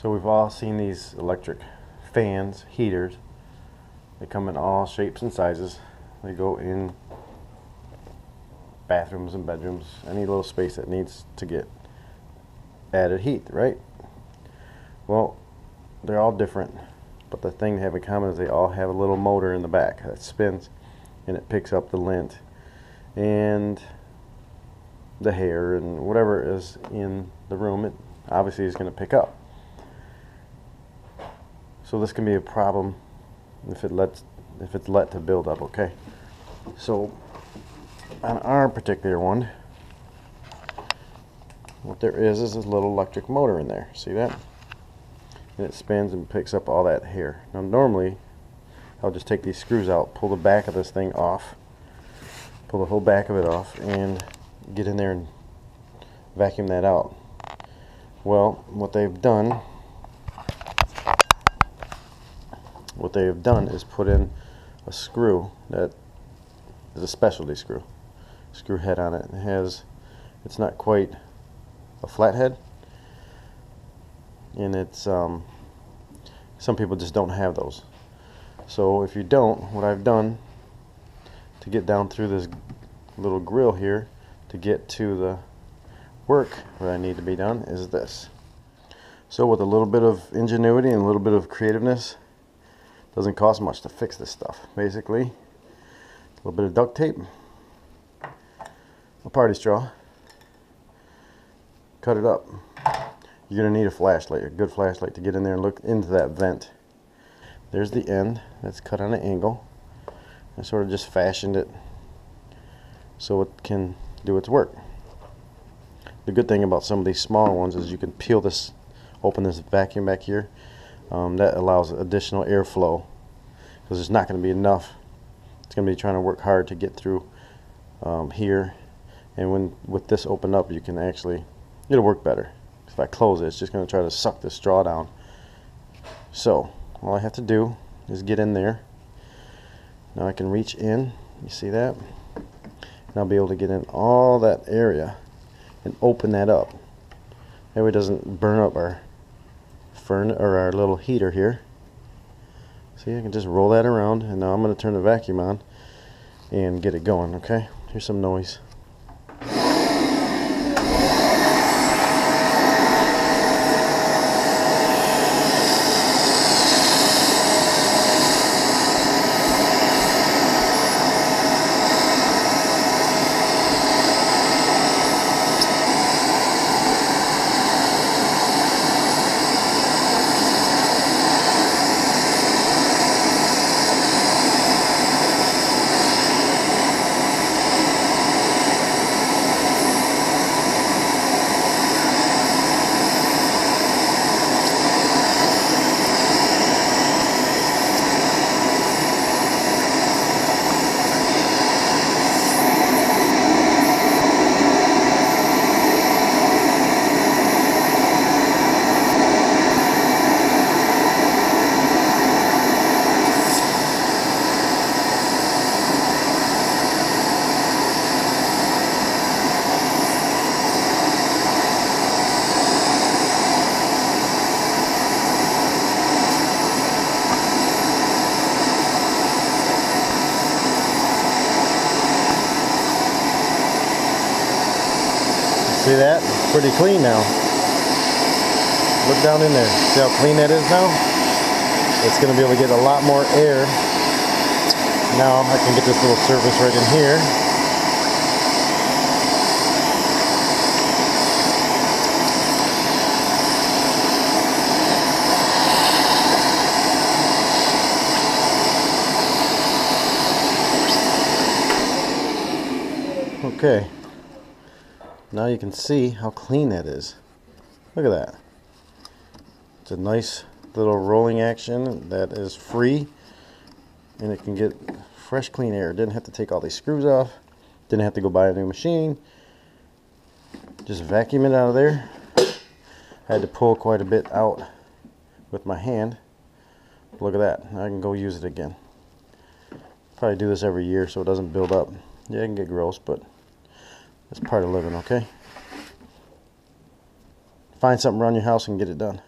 So we've all seen these electric fans, heaters. They come in all shapes and sizes. They go in bathrooms and bedrooms, any little space that needs to get added heat, right? Well, they're all different, but the thing they have in common is they all have a little motor in the back that spins and it picks up the lint and the hair and whatever is in the room. It obviously is going to pick up. So this can be a problem if it's let to build up, okay? So on our particular one, what there is this little electric motor in there. See that? And it spins and picks up all that hair. Now normally I'll just take these screws out, pull the back of this thing off, pull the whole back of it off, and get in there and vacuum that out. Well, what they've done is put in a screw that is a specialty screw head on it. It's not quite a flat head, and it's some people just don't have those. So if you don't, what I've done to get down through this little grill here to get to the work where I need to be done is this. So with a little bit of ingenuity and a little bit of creativeness, doesn't cost much to fix this stuff. Basically, a little bit of duct tape, a party straw, cut it up. You're going to need a flashlight, a good flashlight, to get in there and look into that vent. There's the end that's cut on an angle. I sort of just fashioned it so it can do its work. The good thing about some of these smaller ones is you can peel this, open this vacuum back here. That allows additional airflow, because there's not going to be enough. It's going to be trying to work hard to get through here, and with this open up, you can actually, it'll work better. If I close it, it's just going to try to suck the straw down. So all I have to do is get in there. Now I can reach in, you see that? And I'll be able to get in all that area and open that up. That way it doesn't burn up our our little heater here. See, I can just roll that around, and now I'm going to turn the vacuum on and get it going. Okay, here's some noise. See that? It's pretty clean now. Look down in there. See how clean that is now? It's going to be able to get a lot more air. Now I can get this little surface right in here. Okay. Now you can see how clean that is. Look at that. It's a nice little rolling action that is free, and it can get fresh, clean air. Didn't have to take all these screws off. Didn't have to go buy a new machine. Just vacuum it out of there. I had to pull quite a bit out with my hand. Look at that. Now I can go use it again. Probably do this every year so it doesn't build up. Yeah, it can get gross, but it's part of living, okay? Find something around your house and get it done.